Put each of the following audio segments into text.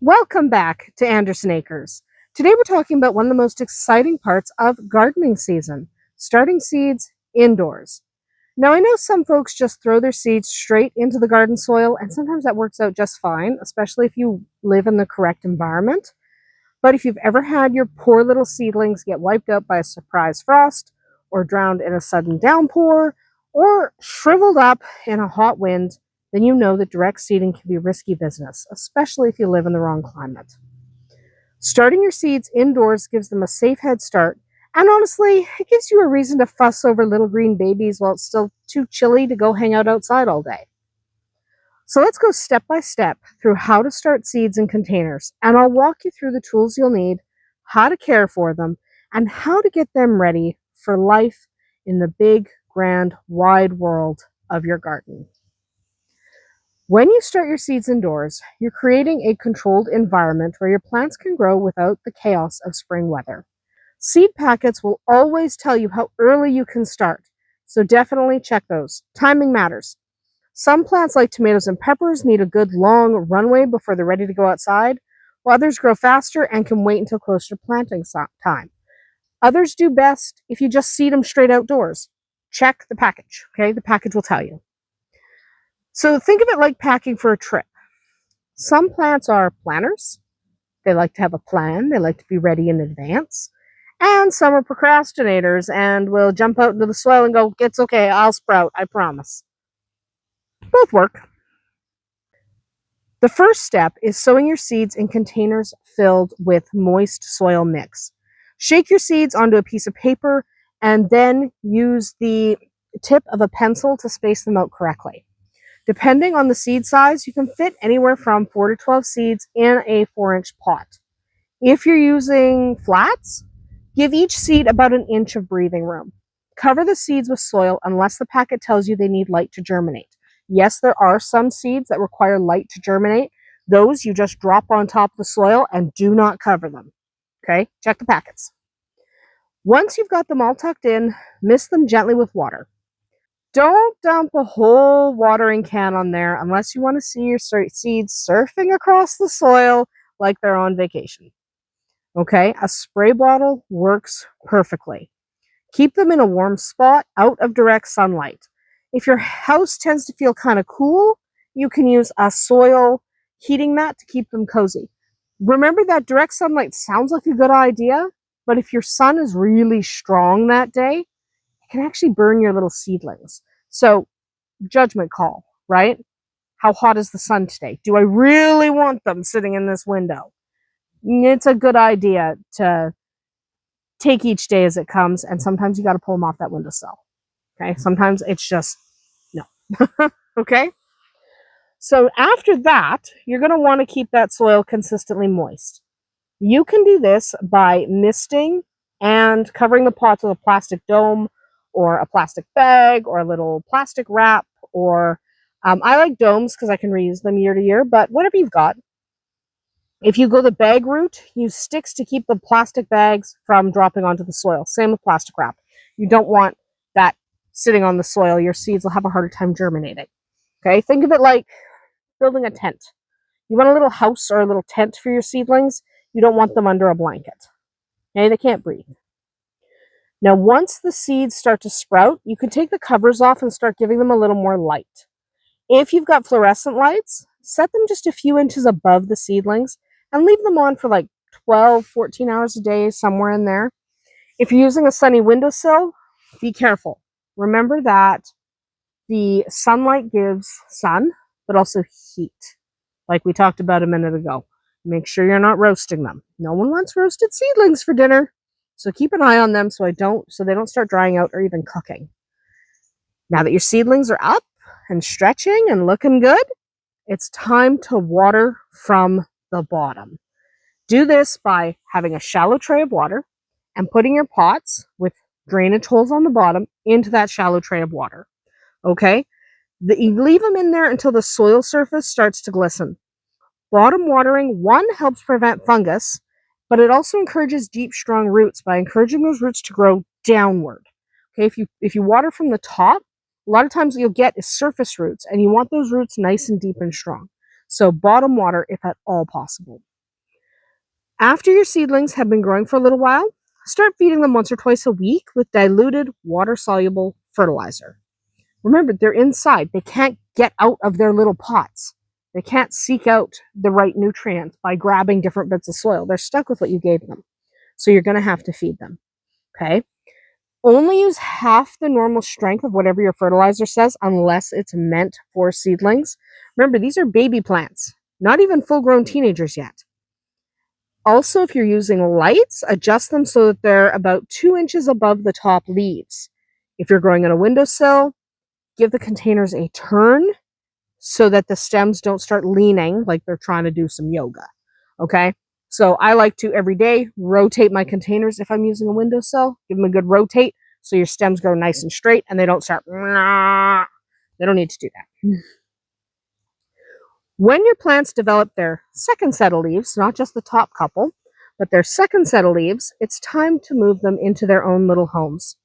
Welcome back to Anderson Acres. Today we're talking about one of the most exciting parts of gardening season, starting seeds indoors. Now I know some folks just throw their seeds straight into the garden soil, and sometimes that works out just fine, especially if you live in the correct environment. But if you've ever had your poor little seedlings get wiped out by a surprise frost, or drowned in a sudden downpour, or shriveled up in a hot wind, then you know that direct seeding can be risky business, especially if you live in the wrong climate. Starting your seeds indoors gives them a safe head start, and honestly, it gives you a reason to fuss over little green babies while it's still too chilly to go hang out outside all day. So let's go step by step through how to start seeds in containers, and I'll walk you through the tools you'll need, how to care for them, and how to get them ready for life in the big, grand, wide world of your garden. When you start your seeds indoors, you're creating a controlled environment where your plants can grow without the chaos of spring weather. Seed packets will always tell you how early you can start, so definitely check those. Timing matters. Some plants, like tomatoes and peppers, need a good long runway before they're ready to go outside, while others grow faster and can wait until closer to planting time. Others do best if you just seed them straight outdoors. Check the package, okay? The package will tell you. So think of it like packing for a trip. Some plants are planners. They like to have a plan. They like to be ready in advance. And some are procrastinators and will jump out into the soil and go, it's okay, I'll sprout, I promise. Both work. The first step is sowing your seeds in containers filled with moist soil mix. Shake your seeds onto a piece of paper and then use the tip of a pencil to space them out correctly. Depending on the seed size, you can fit anywhere from 4 to 12 seeds in a 4-inch pot. If you're using flats, give each seed about an inch of breathing room. Cover the seeds with soil unless the packet tells you they need light to germinate. Yes, there are some seeds that require light to germinate. Those you just drop on top of the soil and do not cover them. Okay, check the packets. Once you've got them all tucked in, mist them gently with water. Don't dump a whole watering can on there unless you want to see your seeds surfing across the soil like they're on vacation. Okay, a spray bottle works perfectly. Keep them in a warm spot out of direct sunlight. If your house tends to feel kind of cool, you can use a soil heating mat to keep them cozy. Remember that direct sunlight sounds like a good idea, but if your sun is really strong that day, it can actually burn your little seedlings. So, judgment call, right? How hot is the sun today? Do I really want them sitting in this window? It's a good idea to take each day as it comes, and sometimes you got to pull them off that windowsill. Okay, sometimes it's just no. Okay, so after that, you're going to want to keep that soil consistently moist. You can do this by misting and covering the pots with a plastic dome or a plastic bag or a little plastic wrap, or I like domes because I can reuse them year to year, but whatever you've got. If you go the bag route, use sticks to keep the plastic bags from dropping onto the soil. Same with plastic wrap. You don't want that sitting on the soil. Your seeds will have a harder time germinating. Okay, think of it like building a tent. You want a little house or a little tent for your seedlings. You don't want them under a blanket. Okay, they can't breathe. Now, once the seeds start to sprout, you can take the covers off and start giving them a little more light. If you've got fluorescent lights, set them just a few inches above the seedlings and leave them on for like 12, 14 hours a day, somewhere in there. If you're using a sunny windowsill, be careful. Remember that the sunlight gives sun, but also heat, like we talked about a minute ago. Make sure you're not roasting them. No one wants roasted seedlings for dinner, so keep an eye on them so they don't start drying out or even cooking. Now that your seedlings are up and stretching and looking good, it's time to water from the bottom. Do this by having a shallow tray of water and putting your pots with drainage holes on the bottom into that shallow tray of water. Okay? You leave them in there until the soil surface starts to glisten. Bottom watering, one, helps prevent fungus, but it also encourages deep, strong roots by encouraging those roots to grow downward. Okay, if you water from the top, a lot of times what you'll get is surface roots, and you want those roots nice and deep and strong. So bottom water if at all possible. After your seedlings have been growing for a little while, start feeding them once or twice a week with diluted water-soluble fertilizer. Remember, they're inside. They can't get out of their little pots. They can't seek out the right nutrients by grabbing different bits of soil. They're stuck with what you gave them. So you're going to have to feed them. Okay? Only use half the normal strength of whatever your fertilizer says unless it's meant for seedlings. Remember, these are baby plants, not even full-grown teenagers yet. Also, if you're using lights, adjust them so that they're about 2 inches above the top leaves. If you're growing on a windowsill, give the containers a turn so that the stems don't start leaning like they're trying to do some yoga. Okay? So I like to every day rotate my containers if I'm using a windowsill. Give them a good rotate so your stems grow nice and straight and they don't start. They don't need to do that. When your plants develop their second set of leaves, not just the top couple, but their second set of leaves, it's time to move them into their own little homes.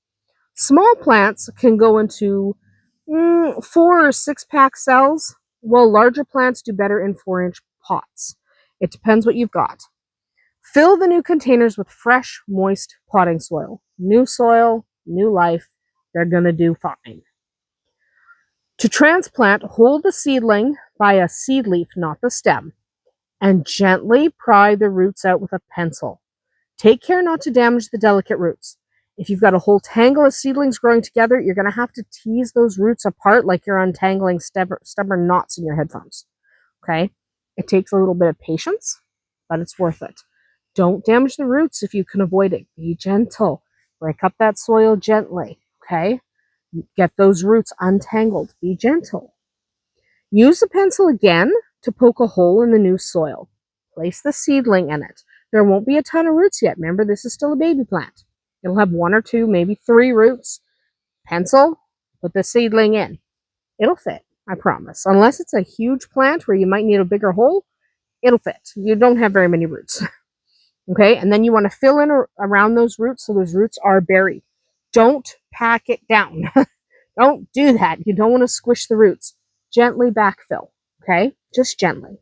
Small plants can go into 4 or 6 pack cells, while larger plants do better in 4-inch pots. It depends what you've got. Fill the new containers with fresh, moist potting soil. New soil, new life. They're going to do fine. To transplant, hold the seedling by a seed leaf, not the stem, and gently pry the roots out with a pencil. Take care not to damage the delicate roots. If you've got a whole tangle of seedlings growing together, you're going to have to tease those roots apart like you're untangling stubborn knots in your headphones. Okay? It takes a little bit of patience, but it's worth it. Don't damage the roots if you can avoid it. Be gentle. Break up that soil gently. Okay? Get those roots untangled. Be gentle. Use the pencil again to poke a hole in the new soil. Place the seedling in it. There won't be a ton of roots yet. Remember, this is still a baby plant. It'll have 1 or 2, maybe 3 roots. Pencil, put the seedling in. It'll fit, I promise. Unless it's a huge plant where you might need a bigger hole, it'll fit. You don't have very many roots. Okay, and then you want to fill in around those roots so those roots are buried. Don't pack it down. Don't do that. You don't want to squish the roots. Gently backfill, okay? Just gently.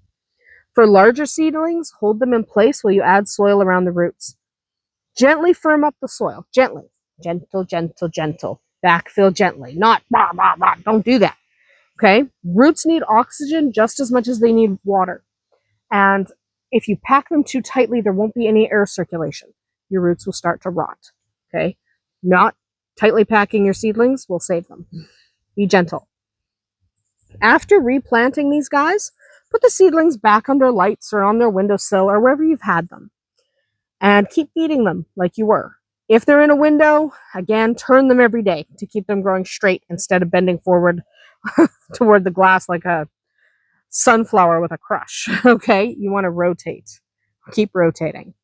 For larger seedlings, hold them in place while you add soil around the roots. Gently firm up the soil. Gently. Gentle, gentle, gentle. Backfill gently. Not, rah, rah, rah. Don't do that. Okay? Roots need oxygen just as much as they need water. And if you pack them too tightly, there won't be any air circulation. Your roots will start to rot. Okay? Not tightly packing your seedlings will save them. Be gentle. After replanting these guys, put the seedlings back under lights or on their windowsill or wherever you've had them. And keep feeding them like you were. If they're in a window, again, turn them every day to keep them growing straight instead of bending forward toward the glass like a sunflower with a crush. Okay? You want to rotate. Keep rotating.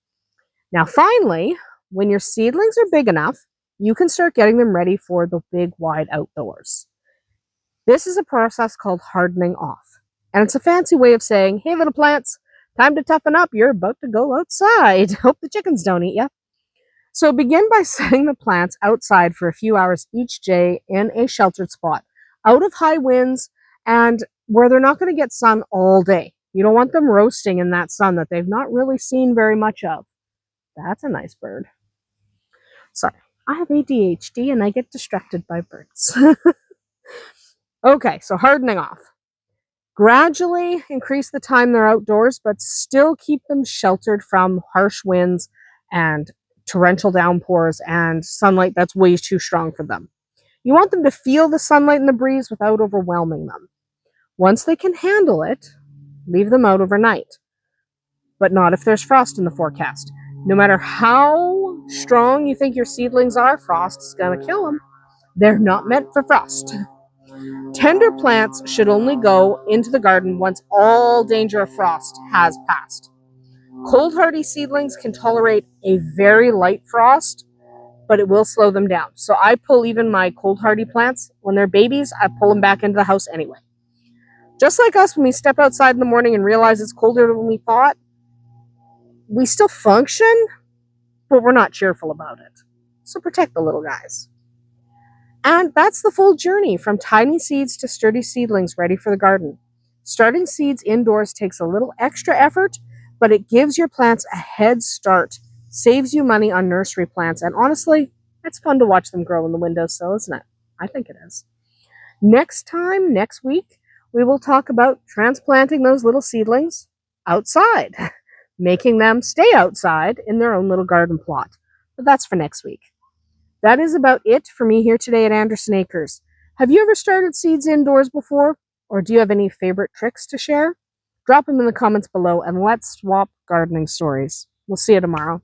Now, finally, when your seedlings are big enough, you can start getting them ready for the big, wide outdoors. This is a process called hardening off. And it's a fancy way of saying, hey, little plants, time to toughen up. You're about to go outside. Hope the chickens don't eat you. So begin by setting the plants outside for a few hours each day in a sheltered spot, out of high winds and where they're not going to get sun all day. You don't want them roasting in that sun that they've not really seen very much of. That's a nice bird. Sorry, I have ADHD and I get distracted by birds. Okay, so hardening off. Gradually increase the time they're outdoors, but still keep them sheltered from harsh winds and torrential downpours and sunlight that's way too strong for them. You want them to feel the sunlight and the breeze without overwhelming them. Once they can handle it, leave them out overnight. But not if there's frost in the forecast. No matter how strong you think your seedlings are, frost is going to kill them. They're not meant for frost. Tender plants should only go into the garden once all danger of frost has passed. Cold hardy seedlings can tolerate a very light frost, but it will slow them down. So I pull even my cold hardy plants, when they're babies, I pull them back into the house anyway. Just like us, when we step outside in the morning and realize it's colder than we thought, we still function, but we're not cheerful about it. So protect the little guys. And that's the full journey from tiny seeds to sturdy seedlings ready for the garden. Starting seeds indoors takes a little extra effort, but it gives your plants a head start, saves you money on nursery plants, and honestly, it's fun to watch them grow in the windowsill, isn't it? I think it is. Next week, we will talk about transplanting those little seedlings outside, making them stay outside in their own little garden plot. But that's for next week. That is about it for me here today at Anderson Acres. Have you ever started seeds indoors before? Or do you have any favorite tricks to share? Drop them in the comments below and let's swap gardening stories. We'll see you tomorrow.